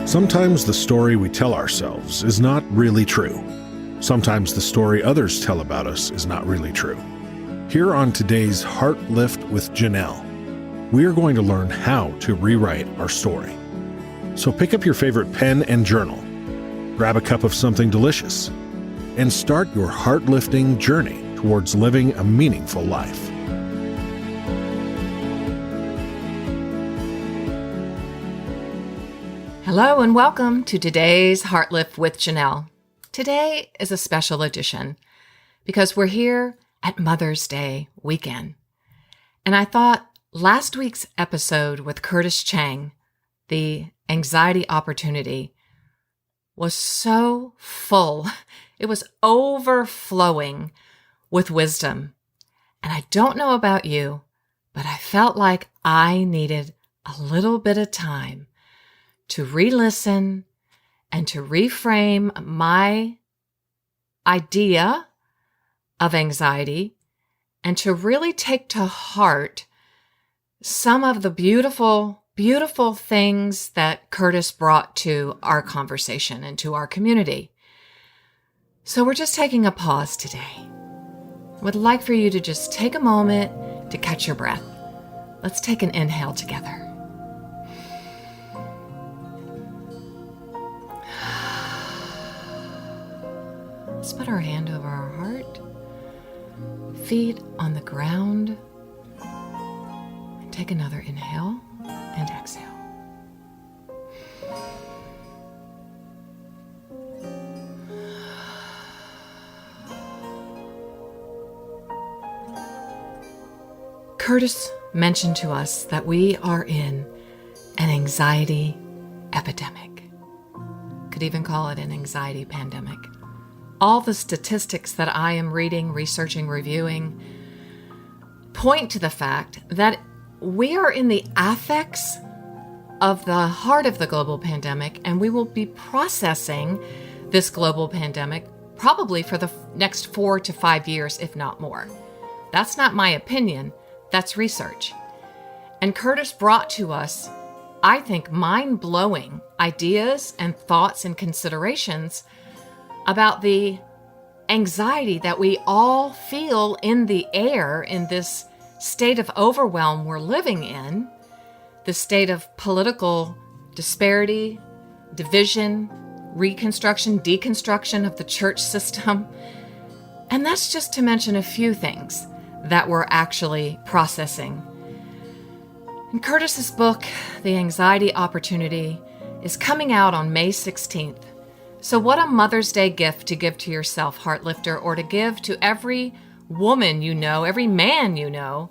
Sometimes the story we tell ourselves is not really true. Sometimes the story others tell about us is not really true. Here on today's Heart Lift with Janell, we are going to learn how to rewrite our story. So pick up your favorite pen and journal, grab a cup of something delicious, and start your heart-lifting journey towards living a meaningful life. Hello and welcome to today's Heart Lift with Janell. Today is a special edition because we're here at Mother's Day weekend. And I thought last week's episode with Curtis Chang, the anxiety opportunity, was so full. It was overflowing with wisdom. And I don't know about you, but I felt like I needed a little bit of time to re-listen and to reframe my idea of anxiety and to really take to heart some of the beautiful, beautiful things that Curtis brought to our conversation and to our community. So we're just taking a pause today. I would like for you to just take a moment to catch your breath. Let's take an inhale together. Let's put our hand over our heart, feet on the ground, and take another inhale and exhale. Curtis mentioned to us that we are in an anxiety epidemic. Could even call it an anxiety pandemic. All the statistics that I am reading, researching, reviewing point to the fact that we are in the affects of the heart of the global pandemic, and we will be processing this global pandemic probably for the next 4 to 5 years, if not more. That's not my opinion, that's research. And Curtis brought to us, I think, mind-blowing ideas and thoughts and considerations about the anxiety that we all feel in the air in this state of overwhelm we're living in, the state of political disparity, division, reconstruction, deconstruction of the church system. And that's just to mention a few things that we're actually processing. And Curtis's book, The Anxiety Opportunity, is coming out on May 16th. So what a Mother's Day gift to give to yourself, Heart Lifter, or to give to every woman you know, every man you know,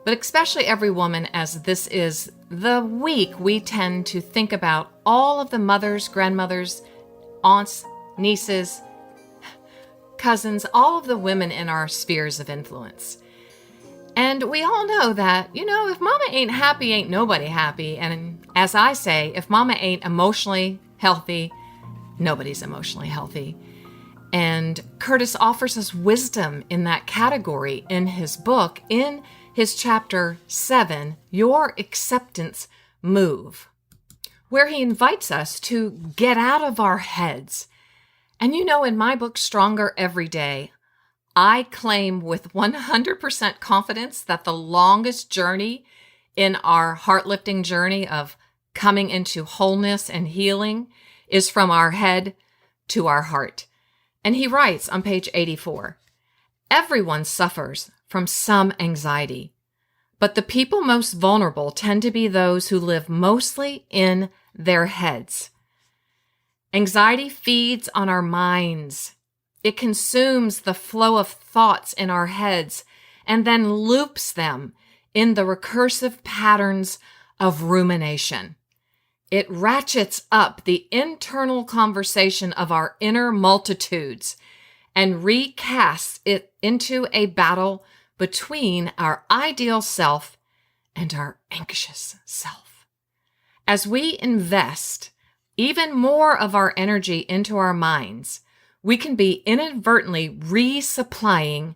but especially every woman, as this is the week we tend to think about all of the mothers, grandmothers, aunts, nieces, cousins, all of the women in our spheres of influence. And we all know that, if mama ain't happy, ain't nobody happy. And as I say, if mama ain't emotionally healthy, nobody's emotionally healthy. And Curtis offers us wisdom in that category in his book, in his chapter 7, Your Acceptance Move, where he invites us to get out of our heads. And in my book, Stronger Every Day, I claim with 100% confidence that the longest journey in our heart-lifting journey of coming into wholeness and healing is from our head to our heart. And he writes on page 84, everyone suffers from some anxiety, but the people most vulnerable tend to be those who live mostly in their heads. Anxiety feeds on our minds. It consumes the flow of thoughts in our heads and then loops them in the recursive patterns of rumination. It ratchets up the internal conversation of our inner multitudes and recasts it into a battle between our ideal self and our anxious self. As we invest even more of our energy into our minds, we can be inadvertently resupplying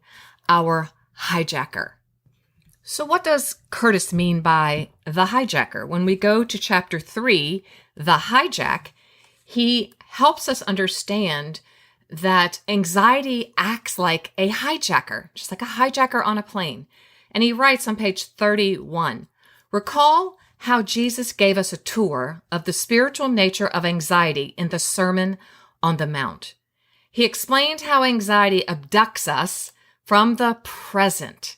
our hijacker. So what does Curtis mean by the hijacker? When we go to chapter 3, the hijack, he helps us understand that anxiety acts like a hijacker, just like a hijacker on a plane. And he writes on page 31, recall how Jesus gave us a tour of the spiritual nature of anxiety in the Sermon on the Mount. He explained how anxiety abducts us from the present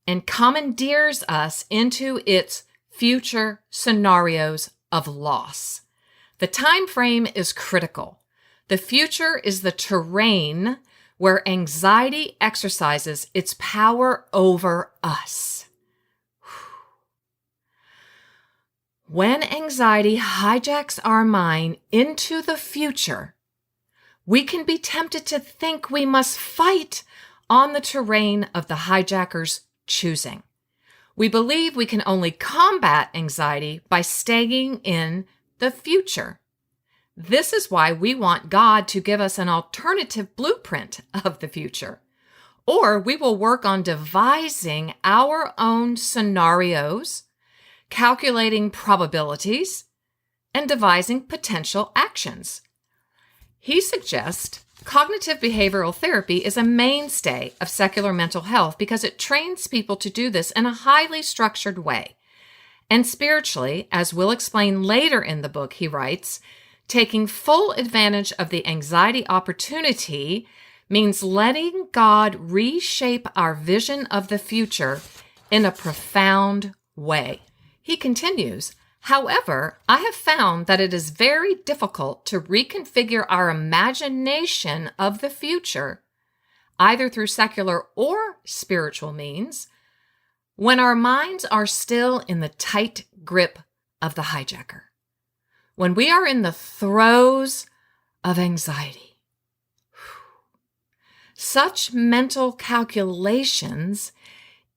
and commandeers us into its future scenarios of loss. The time frame is critical. The future is the terrain where anxiety exercises its power over us. When anxiety hijacks our mind into the future, we can be tempted to think we must fight on the terrain of the hijacker's choosing. We believe we can only combat anxiety by staying in the future. This is why we want God to give us an alternative blueprint of the future. Or we will work on devising our own scenarios, calculating probabilities, and devising potential actions. He suggests cognitive behavioral therapy is a mainstay of secular mental health because it trains people to do this in a highly structured way. And spiritually, as we'll explain later in the book, he writes, taking full advantage of the anxiety opportunity means letting God reshape our vision of the future in a profound way. He continues, however, I have found that it is very difficult to reconfigure our imagination of the future, either through secular or spiritual means, when our minds are still in the tight grip of the hijacker. When we are in the throes of anxiety, such mental calculations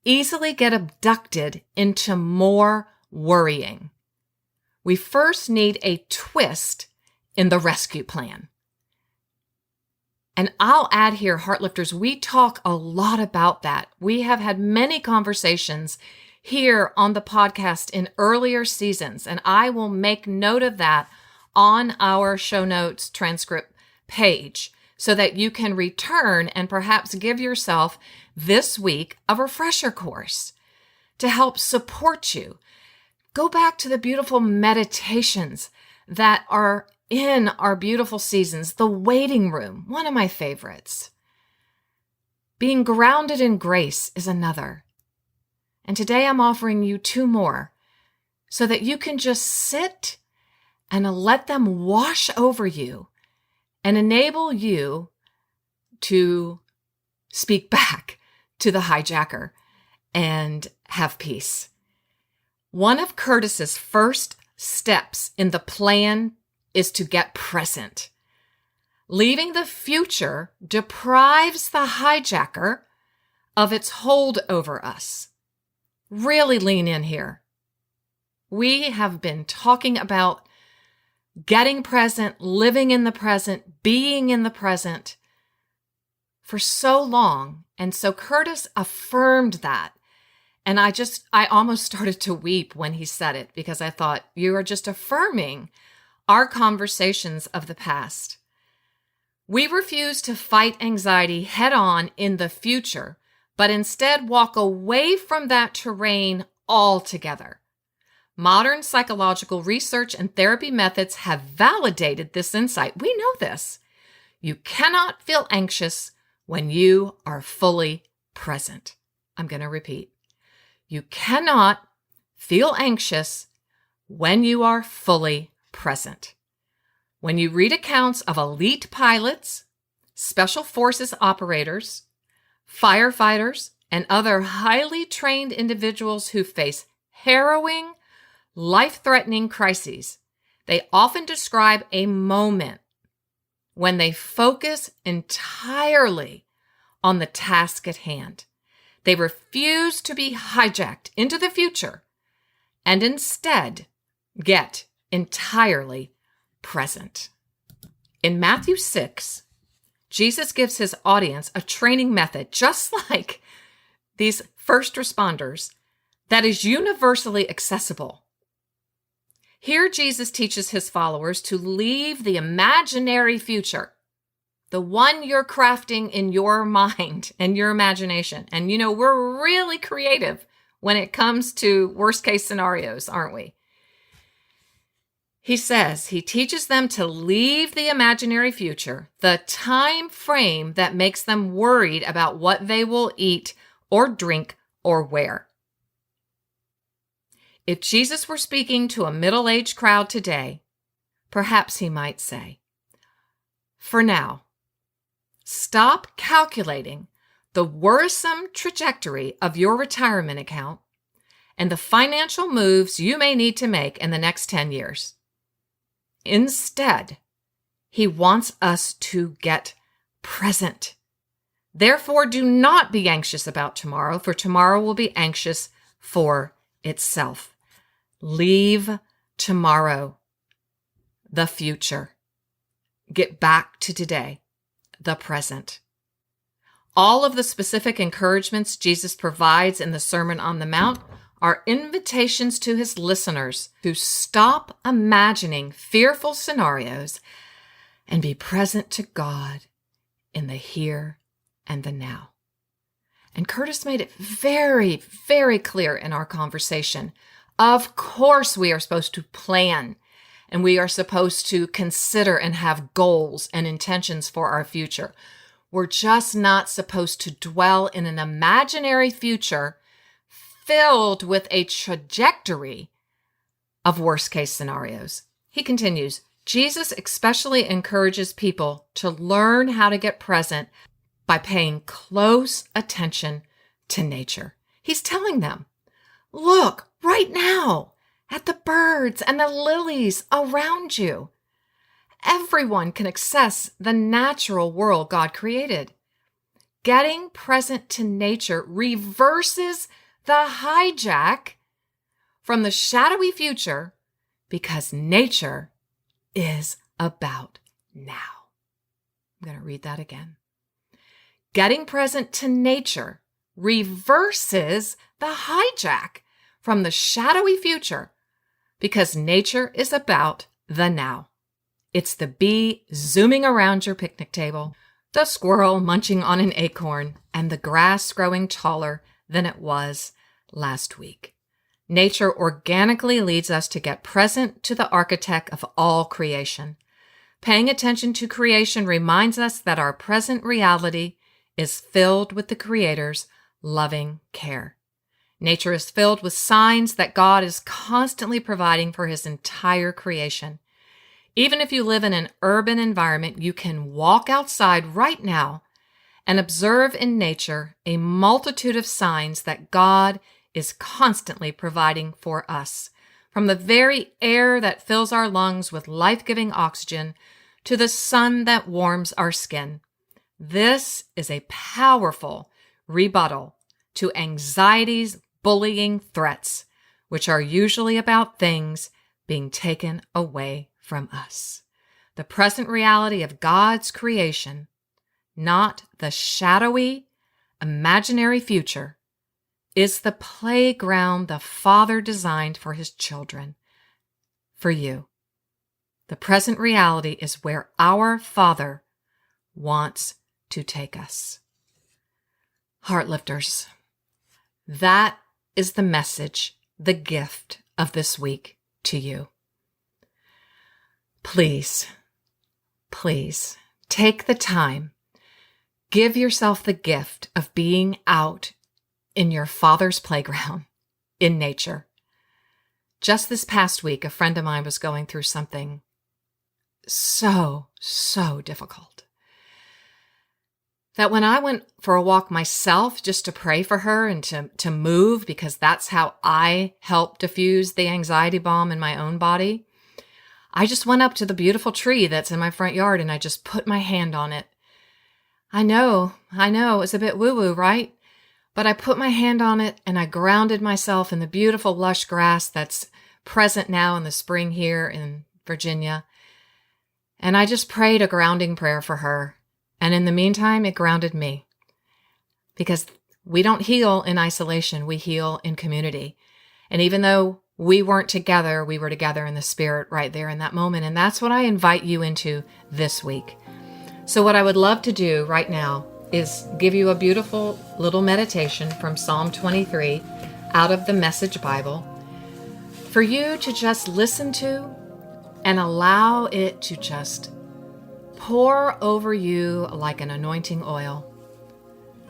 easily get abducted into more worrying. We first need a twist in the rescue plan. And I'll add here, Heartlifters, we talk a lot about that. We have had many conversations here on the podcast in earlier seasons, and I will make note of that on our show notes transcript page so that you can return and perhaps give yourself this week a refresher course to help support you. Go back to the beautiful meditations that are in our beautiful seasons. The waiting room, one of my favorites. Being grounded in grace is another. And today I'm offering you 2 more so that you can just sit and let them wash over you and enable you to speak back to the hijacker and have peace. One of Curtis's first steps in the plan is to get present. Leaving the future deprives the hijacker of its hold over us. Really lean in here. We have been talking about getting present, living in the present, being in the present for so long. And so Curtis affirmed that. And I almost started to weep when he said it because I thought, you are just affirming our conversations of the past. We refuse to fight anxiety head on in the future, but instead walk away from that terrain altogether. Modern psychological research and therapy methods have validated this insight. We know this. You cannot feel anxious when you are fully present. I'm going to repeat. You cannot feel anxious when you are fully present. When you read accounts of elite pilots, special forces operators, firefighters, and other highly trained individuals who face harrowing, life-threatening crises, they often describe a moment when they focus entirely on the task at hand. They refuse to be hijacked into the future and instead get entirely present. In Matthew 6, Jesus gives his audience a training method, just like these first responders, that is universally accessible. Here, Jesus teaches his followers to leave the imaginary future, the one you're crafting in your mind and your imagination. And we're really creative when it comes to worst case scenarios, aren't we? He says he teaches them to leave the imaginary future, the time frame that makes them worried about what they will eat or drink or wear. If Jesus were speaking to a middle-aged crowd today, perhaps he might say, for now, stop calculating the worrisome trajectory of your retirement account and the financial moves you may need to make in the next 10 years. Instead, he wants us to get present. Therefore, do not be anxious about tomorrow, for tomorrow will be anxious for itself. Leave tomorrow, the future. Get back to today, the present. All of the specific encouragements Jesus provides in the Sermon on the Mount are invitations to his listeners to stop imagining fearful scenarios and be present to God in the here and the now. And Curtis made it very, very clear in our conversation. Of course, we are supposed to plan, and we are supposed to consider and have goals and intentions for our future. We're just not supposed to dwell in an imaginary future filled with a trajectory of worst case scenarios. He continues, Jesus especially encourages people to learn how to get present by paying close attention to nature. He's telling them, look right now at the birds and the lilies around you. Everyone can access the natural world God created. Getting present to nature reverses the hijack from the shadowy future because nature is about now. I'm going to read that again. Getting present to nature reverses the hijack from the shadowy future because nature is about the now. It's the bee zooming around your picnic table, the squirrel munching on an acorn, and the grass growing taller than it was last week. Nature organically leads us to get present to the architect of all creation. Paying attention to creation reminds us that our present reality is filled with the Creator's loving care. Nature is filled with signs that God is constantly providing for his entire creation. Even if you live in an urban environment, you can walk outside right now and observe in nature a multitude of signs that God is constantly providing for us. From the very air that fills our lungs with life-giving oxygen to the sun that warms our skin. This is a powerful rebuttal to anxiety's bullying threats, which are usually about things being taken away from us. The present reality of God's creation, not the shadowy, imaginary future, is the playground the Father designed for his children, for you. The present reality is where our Father wants to take us. Heartlifters, that is the message, the gift of this week to you. Please, please take the time. Give yourself the gift of being out in your Father's playground, in nature. Just this past week, a friend of mine was going through something so difficult that when I went for a walk myself just to pray for her and to move, because that's how I help diffuse the anxiety bomb in my own body, I just went up to the beautiful tree that's in my front yard and I just put my hand on it. I know, it's a bit woo-woo, right? But I put my hand on it and I grounded myself in the beautiful lush grass that's present now in the spring here in Virginia. And I just prayed a grounding prayer for her. And in the meantime, it grounded me. Because we don't heal in isolation, we heal in community. And even though we weren't together, we were together in the spirit right there in that moment. And that's what I invite you into this week. So what I would love to do right now is give you a beautiful little meditation from Psalm 23 out of the Message Bible for you to just listen to and allow it to just pour over you like an anointing oil.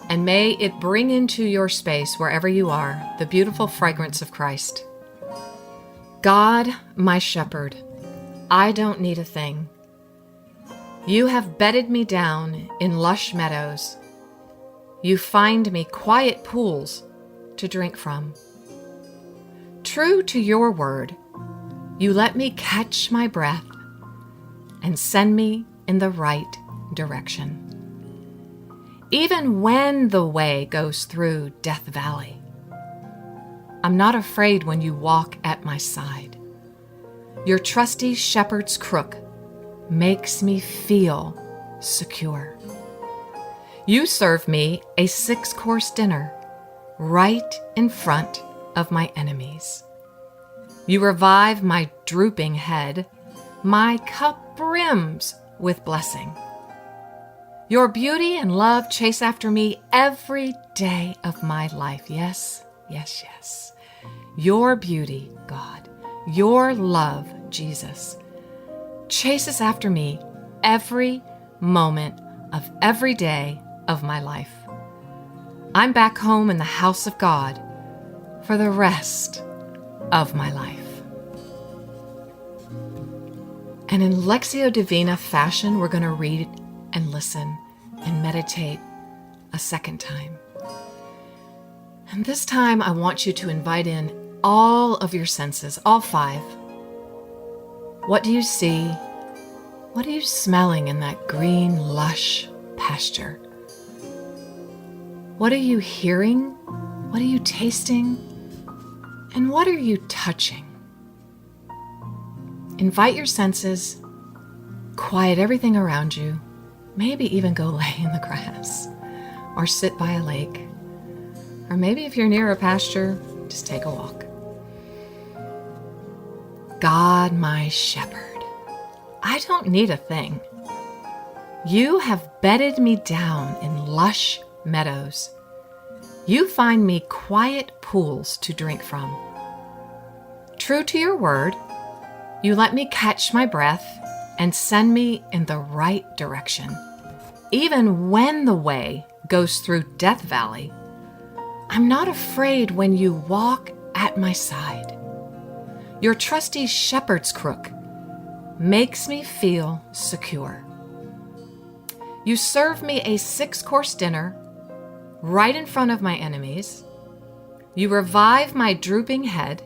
And may it bring into your space, wherever you are, the beautiful fragrance of Christ. God, my shepherd, I don't need a thing. You have bedded me down in lush meadows. You find me quiet pools to drink from. True to your word, you let me catch my breath and send me in the right direction. Even when the way goes through Death Valley, I'm not afraid when you walk at my side. Your trusty shepherd's crook makes me feel secure. You serve me a 6-course dinner right in front of my enemies. You revive my drooping head. My cup brims with blessing. Your beauty and love chase after me every day of my life. Yes, yes, yes. Your beauty, God, your love, Jesus, chases after me every moment of every day of my life. I'm back home in the house of God for the rest of my life. And in Lectio Divina fashion, we're going to read and listen and meditate a second time. And this time, I want you to invite in all of your senses, all 5. What do you see? What are you smelling in that green, lush pasture? What are you hearing? What are you tasting? And what are you touching? Invite your senses, quiet everything around you, maybe even go lay in the grass or sit by a lake. Or maybe if you're near a pasture, just take a walk. God, my shepherd, I don't need a thing. You have bedded me down in lush meadows. You find me quiet pools to drink from. True to your word, you let me catch my breath and send me in the right direction. Even when the way goes through Death Valley, I'm not afraid when you walk at my side. Your trusty shepherd's crook makes me feel secure. You serve me a 6-course dinner right in front of my enemies. You revive my drooping head.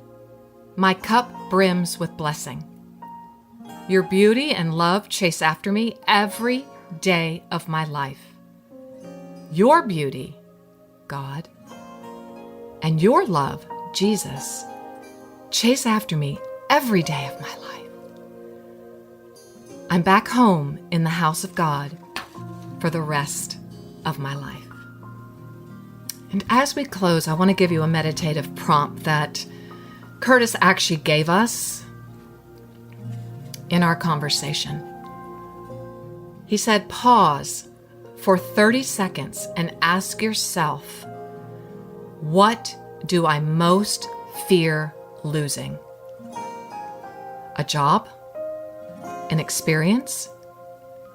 My cup brims with blessing. Your beauty and love chase after me every day of my life. Your beauty, God, and your love, Jesus, chase after me every day of my life. I'm back home in the house of God for the rest of my life. And as we close, I want to give you a meditative prompt that Curtis actually gave us in our conversation. He said, pause for 30 seconds and ask yourself, what do I most fear losing? A job? An experience?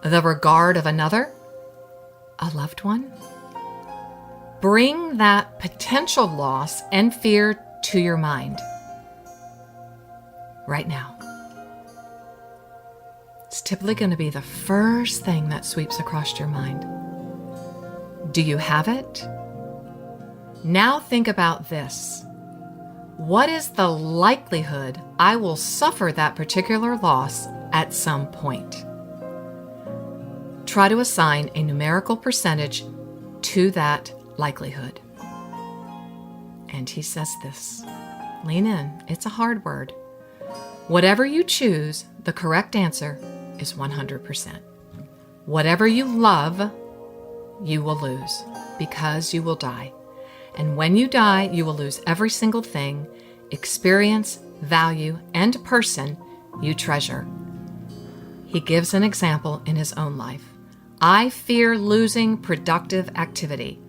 The regard of another? A loved one? Bring that potential loss and fear to your mind right now. It's typically going to be the first thing that sweeps across your mind. Do you have it? Now think about this. What is the likelihood I will suffer that particular loss at some point? Try to assign a numerical percentage to that likelihood. And he says this. Lean in. It's a hard word. Whatever you choose, the correct answer is 100%. Whatever you love, you will lose, because you will die. And when you die, you will lose every single thing, experience, value, and person you treasure. He gives an example in his own life. I fear losing productive activity.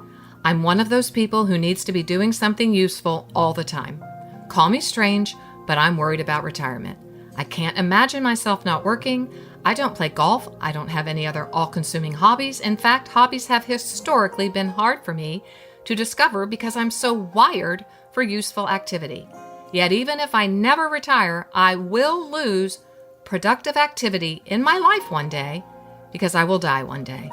I'm one of those people who needs to be doing something useful all the time. Call me strange, but I'm worried about retirement. I can't imagine myself not working. I don't play golf. I don't have any other all-consuming hobbies. In fact, hobbies have historically been hard for me to discover because I'm so wired for useful activity. Yet even if I never retire, I will lose productive activity in my life one day because I will die one day.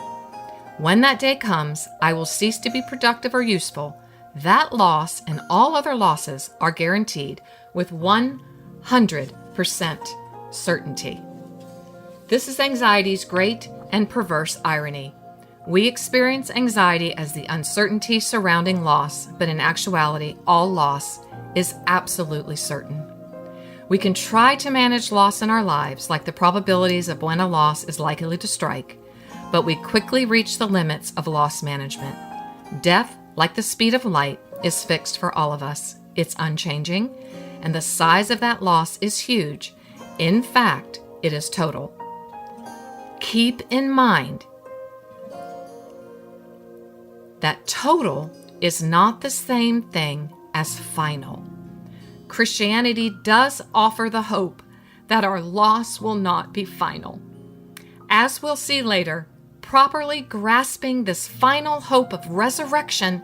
When that day comes, I will cease to be productive or useful. That loss and all other losses are guaranteed with 100% certainty. This is anxiety's great and perverse irony. We experience anxiety as the uncertainty surrounding loss, but in actuality, all loss is absolutely certain. We can try to manage loss in our lives, like the probabilities of when a loss is likely to strike, but we quickly reach the limits of loss management. Death, like the speed of light, is fixed for all of us. It's unchanging, and the size of that loss is huge. In fact, it is total. Keep in mind that total is not the same thing as final. Christianity does offer the hope that our loss will not be final. As we'll see later, properly grasping this final hope of resurrection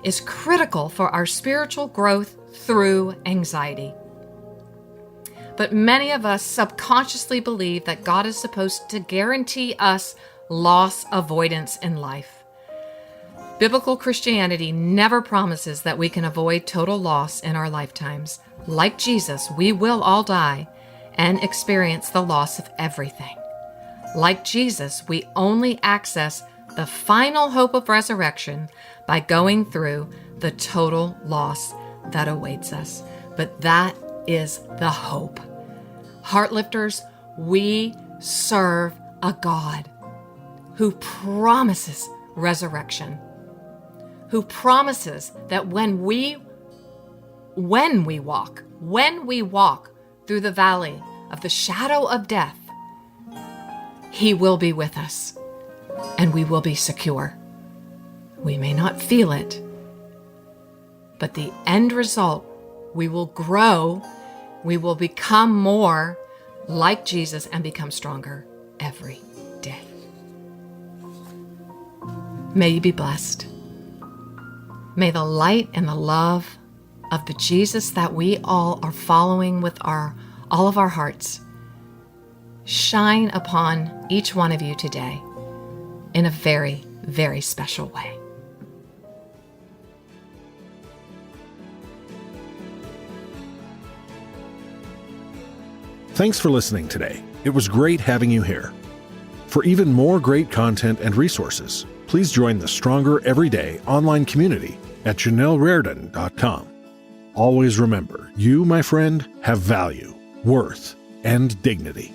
is critical for our spiritual growth through anxiety. But many of us subconsciously believe that God is supposed to guarantee us loss avoidance in life. Biblical Christianity never promises that we can avoid total loss in our lifetimes. Like Jesus, we will all die and experience the loss of everything. Like Jesus, we only access the final hope of resurrection by going through the total loss that awaits us. But that is the hope. Heartlifters, we serve a God who promises resurrection, who promises that when we walk through the valley of the shadow of death, He will be with us and we will be secure. We may not feel it, but the end result, we will grow, we will become more like Jesus and become stronger every day. May you be blessed. May the light and the love of the Jesus that we all are following with all of our hearts shine upon each one of you today in a very, very special way. Thanks for listening today. It was great having you here. For even more great content and resources, please join the Stronger Everyday online community at janellreardon.com. Always remember, you, my friend, have value, worth, and dignity.